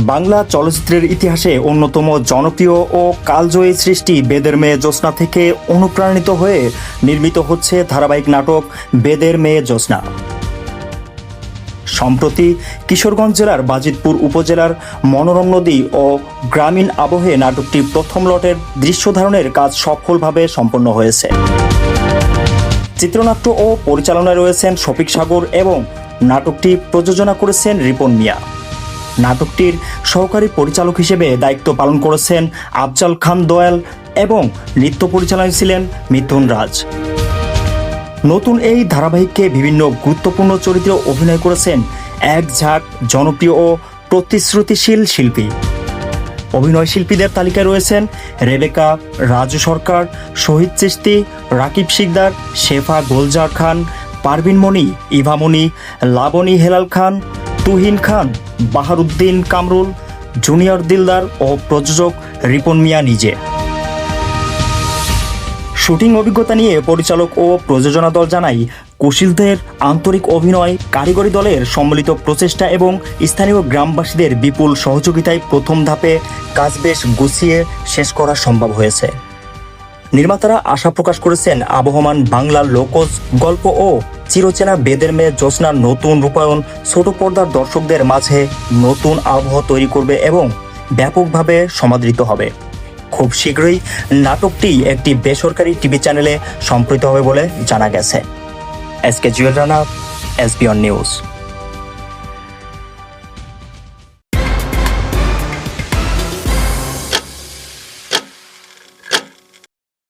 বাংলা চলচ্চিত্রের ইতিহাসে অন্যতম জনপ্রিয় ও কালজয়ী সৃষ্টি বেদের মেয়ে জ্যোৎস্না থেকে অনুপ্রাণিত হয়ে নির্মিত হচ্ছে ধারাবাহিক নাটক বেদের মেয়ে জ্যোৎস্না। সম্প্রতি কিশোরগঞ্জ জেলার বাজিতপুর উপজেলার মনোরম নদী ও গ্রামীণ আবহে নাটকটির প্রথম লটের দৃশ্য ধারণের কাজ সফলভাবে সম্পন্ন হয়েছে। চিত্রনাট্য ও পরিচালনায় রয়েছেন শফিক সাগর এবং নাটকটি প্রযোজনা করেছেন রিপন মিয়া। নাটকটির সহকারী পরিচালক হিসেবে দায়িত্ব পালন করেছেন আফজাল খান দয়াল এবং নৃত্য পরিচালনায় ছিলেন মিথুন রাজ। নতুন এই ধারাবাহিকে বিভিন্ন গুরুত্বপূর্ণ চরিত্রে অভিনয় করেছেন এক ঝাঁক জনপ্রিয় ও প্রতিশ্রুতিশীল শিল্পী। অভিনয় শিল্পীদের তালিকায় রয়েছেন রেবেকা, রাজু সরকার, শহীদ চিশতি, রাকিব শিকদার, শেফা গোলজার খান, পারভিন মণি, ইভামণি, লাবণী হেলাল খান, তুহিন খান, বাহারুদ্দিন কামরুল, জুনিয়র দিলদার ও প্রযোজক রিপন মিয়া নিজে। শুটিং অভিজ্ঞতা নিয়ে পরিচালক ও প্রযোজনা দল জানায়, কুশলীদের আন্তরিক অভিনয়, কারিগরি দলের সম্মিলিত প্রচেষ্টা এবং স্থানীয় গ্রামবাসীদের বিপুল সহযোগিতায় প্রথম ধাপে কাজ বেশ গুছিয়ে শেষ করা সম্ভব হয়েছে। নির্মাতারা আশা প্রকাশ করেছেন আবহমান বাংলার লোকজ গল্প ও চিরচেনা বেদের মেয়ে জ্যোৎস্নার নতুন রূপায়ণ ছোট পর্দার দর্শকদের মাঝে নতুন আবহ তৈরি করবে এবং ব্যাপকভাবে সমাদৃত হবে। খুব শীঘ্রই নাটকটি একটি বেসরকারি টিভি চ্যানেলে সম্প্রচারিত হবে বলে জানা গেছে। SK Jewel Rana, SBN news.